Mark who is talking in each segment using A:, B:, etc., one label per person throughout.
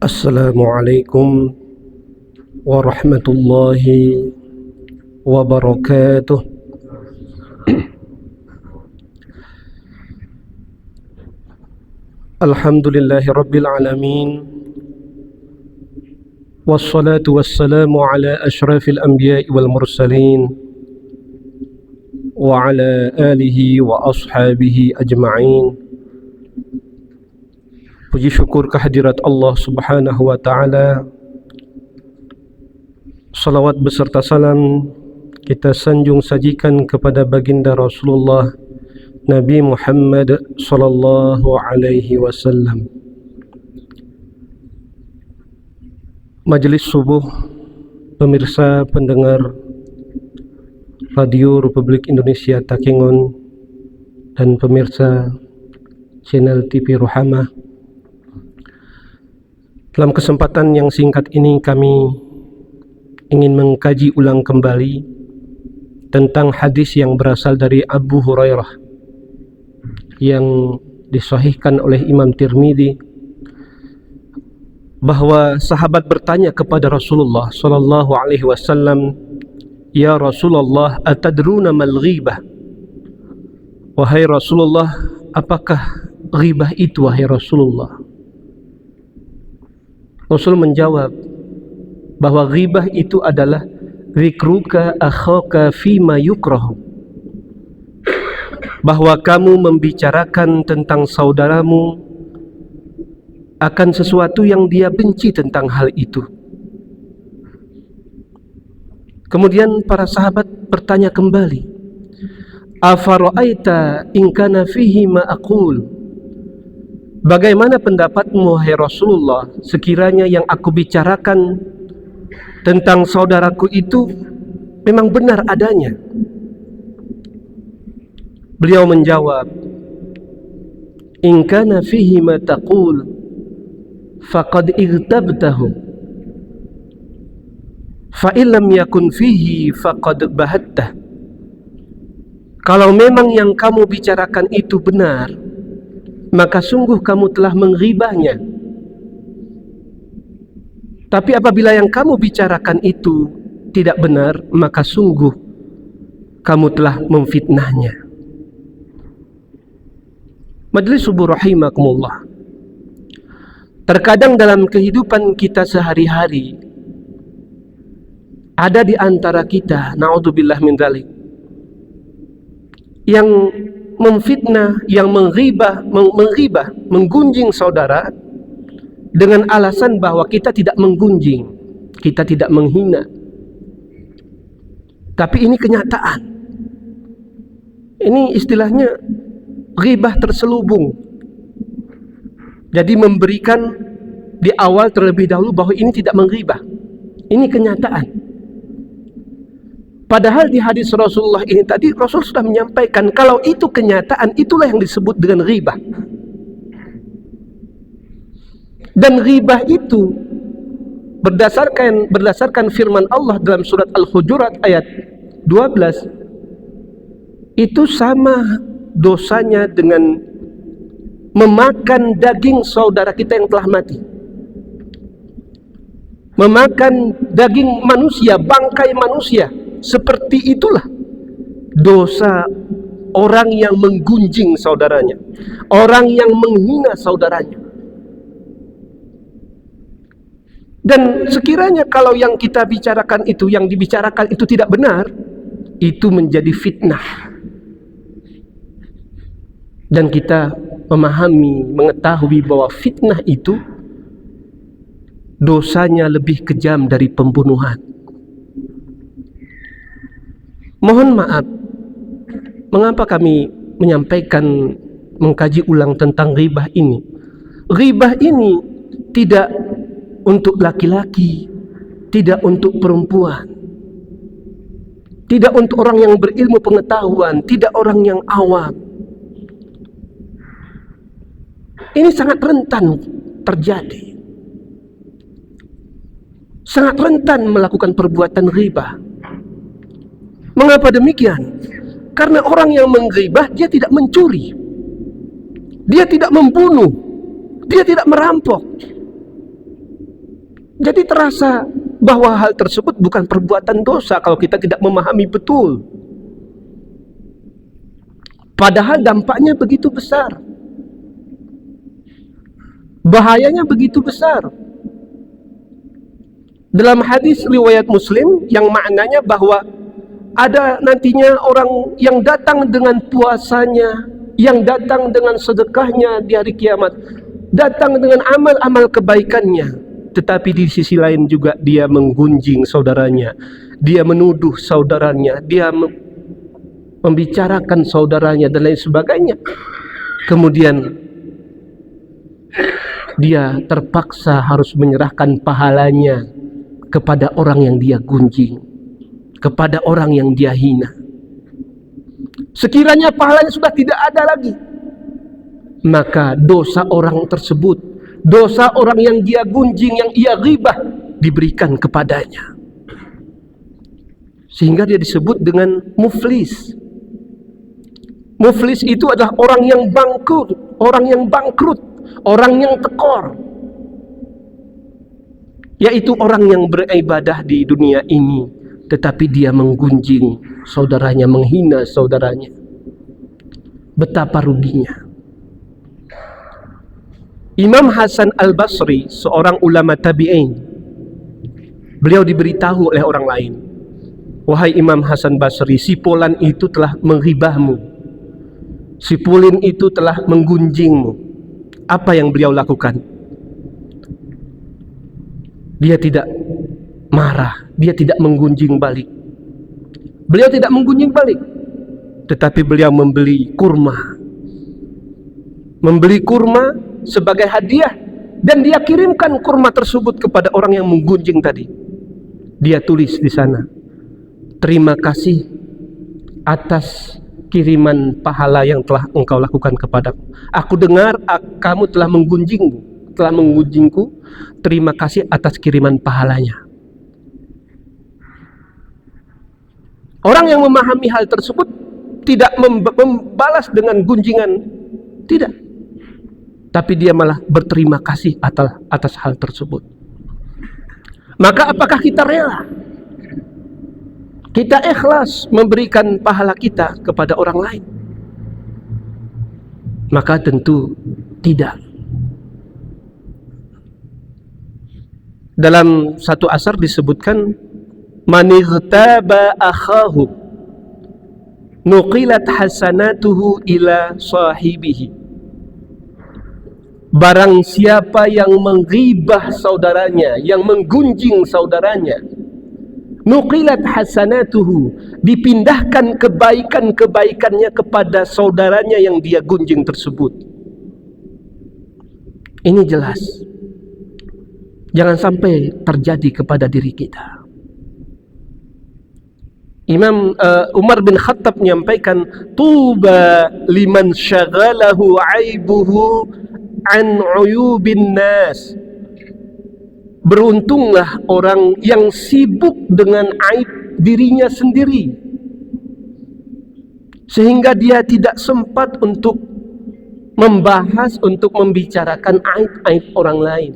A: Assalamualaikum warahmatullahi wabarakatuh. Alhamdulillahi rabbil alamin, wassalatu wassalamu ala ashrafil anbiya'i wal mursalin wa ala alihi wa ashabihi ajma'in. Puji syukur kehadirat Allah Subhanahu wa ta'ala. Salawat beserta salam kita sanjung sajikan kepada baginda Rasulullah Nabi Muhammad sallallahu alaihi wasallam. Majelis subuh, pemirsa pendengar Radio Republik Indonesia Takengon dan pemirsa channel TV Rohamah. Dalam kesempatan yang singkat ini kami ingin mengkaji ulang kembali tentang hadis yang berasal dari Abu Hurairah yang disahihkan oleh Imam Tirmidzi, bahwa sahabat bertanya kepada Rasulullah sallallahu alaihi wasallam, "Ya Rasulullah, atadruna mal ghibah?" Wahai Rasulullah, apakah ghibah itu wahai Rasulullah? Rasul menjawab bahwa ghibah itu adalah zikruka akhaka fima yukrahu, bahwa kamu membicarakan tentang saudaramu akan sesuatu yang dia benci tentang hal itu. Kemudian para sahabat bertanya kembali, afara'aita in kana fihi ma aqul? Bagaimana pendapatmu wahai Rasulullah sekiranya yang aku bicarakan tentang saudaraku itu memang benar adanya? Beliau menjawab, in kana fihi ma taqul faqad igtabtahu, fa illam yakun fihi faqad bahattah. Kalau memang yang kamu bicarakan itu benar, maka sungguh kamu telah menghibahnya. Tapi apabila yang kamu bicarakan itu tidak benar, maka sungguh kamu telah memfitnahnya. Majelis subuh rahimakumullah. Terkadang dalam kehidupan kita sehari-hari ada di antara kita, naudzubillah min dzalik, yang memfitnah, yang menghibah, menggunjing saudara dengan alasan bahwa kita tidak menggunjing, kita tidak menghina. Tapi ini kenyataan. Ini istilahnya ghibah terselubung. Jadi memberikan di awal terlebih dahulu bahwa ini tidak menghibah. Ini kenyataan. Padahal di hadis Rasulullah ini tadi Rasul sudah menyampaikan kalau itu kenyataan, itulah yang disebut dengan ghibah. Dan ghibah itu berdasarkan firman Allah dalam surat Al-Hujurat ayat 12, itu sama dosanya dengan memakan daging saudara kita yang telah mati. Memakan daging manusia, bangkai manusia. Seperti itulah dosa orang yang menggunjing saudaranya, orang yang menghina saudaranya. Dan sekiranya kalau yang kita bicarakan itu, yang dibicarakan itu tidak benar, itu menjadi fitnah. Dan kita memahami, mengetahui bahwa fitnah itu dosanya lebih kejam dari pembunuhan. Mohon maaf, mengapa kami menyampaikan, mengkaji ulang tentang ghibah ini? Ghibah ini tidak untuk laki-laki, tidak untuk perempuan, tidak untuk orang yang berilmu pengetahuan, tidak orang yang awam. Ini sangat rentan terjadi. Sangat rentan melakukan perbuatan ghibah. Mengapa demikian? Karena orang yang mengghibah, dia tidak mencuri, dia tidak membunuh, dia tidak merampok, Jadi terasa bahwa hal tersebut bukan perbuatan dosa kalau kita tidak memahami betul. Padahal dampaknya begitu besar. Bahayanya begitu besar. Dalam hadis riwayat Muslim yang maknanya bahwa ada nantinya orang yang datang dengan puasanya, yang datang dengan sedekahnya di hari kiamat, datang dengan amal-amal kebaikannya, tetapi di sisi lain juga dia menggunjing saudaranya, dia menuduh saudaranya, dia membicarakan saudaranya dan lain sebagainya. Kemudian dia terpaksa harus menyerahkan pahalanya kepada orang yang dia gunjing, kepada orang yang dia hina. Sekiranya pahalanya sudah tidak ada lagi, maka dosa orang tersebut, dosa orang yang dia gunjing, yang ia ghibah, diberikan kepadanya, sehingga dia disebut dengan muflis. Muflis itu adalah orang yang bangkrut, orang yang bangkrut, orang yang tekor, yaitu orang yang beribadah di dunia ini tetapi dia menggunjing saudaranya, menghina saudaranya. Betapa ruginya. Imam Hasan Al-Basri, seorang ulama tabi'in, beliau diberitahu oleh orang lain, wahai Imam Hasan Basri, si fulan itu telah menghibahmu, si fulan itu telah menggunjingmu. Apa yang beliau lakukan? Dia tidak marah, dia tidak menggunjing balik. Beliau tidak menggunjing balik, tetapi beliau membeli kurma. Membeli kurma sebagai hadiah, dan dia kirimkan kurma tersebut kepada orang yang menggunjing tadi. Dia tulis di sana, terima kasih atas kiriman pahala yang telah engkau lakukan kepadaku. Aku dengar kamu telah menggunjingku, terima kasih atas kiriman pahalanya. Orang yang memahami hal tersebut tidak membalas dengan gunjingan, tidak, tapi dia malah berterima kasih atas hal tersebut. Maka apakah kita rela, kita ikhlas memberikan pahala kita kepada orang lain? Maka tentu tidak. Dalam satu asar disebutkan, man ightaba akhahu nuqilat hasanatuhu ila sahibihi. Barang siapa yang menghibah saudaranya, yang menggunjing saudaranya, nuqilat hasanatuhu, dipindahkan kebaikan-kebaikannya kepada saudaranya yang dia gunjing tersebut. Ini jelas, jangan sampai terjadi kepada diri kita. Imam Umar bin Khattab menyampaikan, tuba liman syaghalahu aibuhu an uyubin nas. Beruntunglah orang yang sibuk dengan aib dirinya sendiri, sehingga dia tidak sempat untuk membahas, untuk membicarakan aib-aib orang lain.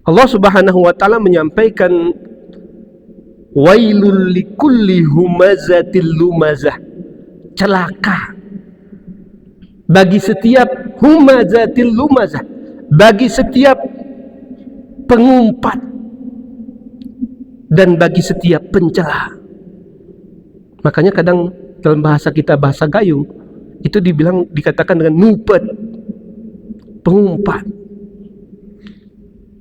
A: Allah Subhanahu wa ta'ala menyampaikan, wailul likulli humazatil lumazah, celaka bagi setiap humazatil lumazah, bagi setiap pengumpat dan bagi setiap pencela. Makanya kadang dalam bahasa kita, bahasa gayo, itu dikatakan dengan nupet, pengumpat.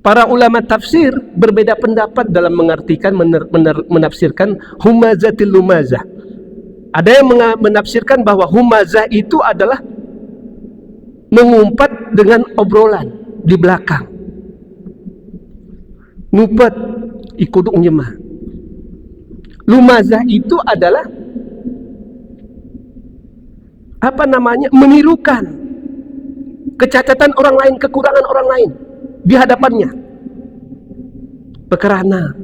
A: Para ulama tafsir berbeda pendapat dalam mengartikan, menafsirkan humazatil lumazah. Ada yang menafsirkan bahwa humazah itu adalah mengumpat dengan obrolan di belakang. Nupet ikuduk nyemah. Lumazah itu adalah menirukan kecacatan orang lain, kekurangan orang lain di hadapannya. Pekerana,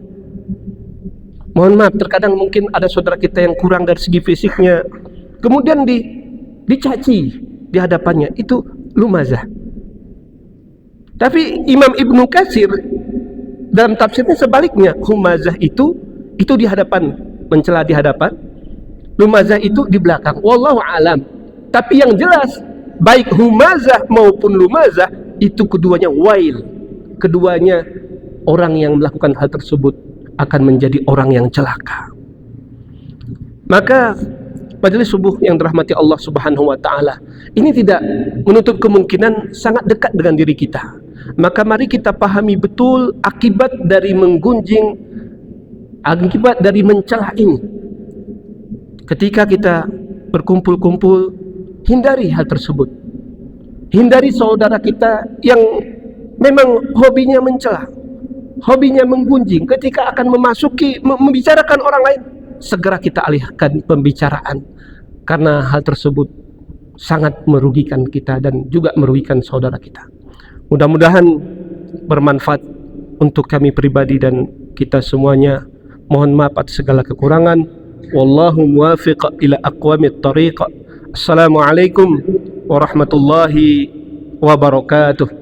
A: mohon maaf, terkadang mungkin ada saudara kita yang kurang dari segi fisiknya, kemudian dicaci di hadapannya, itu lumazah. Tapi Imam Ibnu Katsir dalam tafsirnya sebaliknya, humazah itu di hadapan, mencela di hadapan, lumazah itu di belakang. Wallahu alam. Tapi yang jelas, baik humazah maupun lumazah itu keduanya wail, keduanya orang yang melakukan hal tersebut akan menjadi orang yang celaka. Maka majelis subuh yang dirahmati Allah Subhanahu wa taala, ini tidak menutup kemungkinan sangat dekat dengan diri kita. Maka mari kita pahami betul akibat dari menggunjing, akibat dari mencela ini. Ketika kita berkumpul-kumpul, hindari hal tersebut. Hindari saudara kita yang memang hobinya mencela, hobinya menggunjing. Ketika akan memasuki, membicarakan orang lain, segera kita alihkan pembicaraan, karena hal tersebut sangat merugikan kita dan juga merugikan saudara kita. Mudah-mudahan bermanfaat untuk kami pribadi dan kita semuanya. Mohon maaf atas segala kekurangan. Wallahu muwaffiq ila aqwamit thariq. Assalamualaikum warahmatullahi wabarakatuh.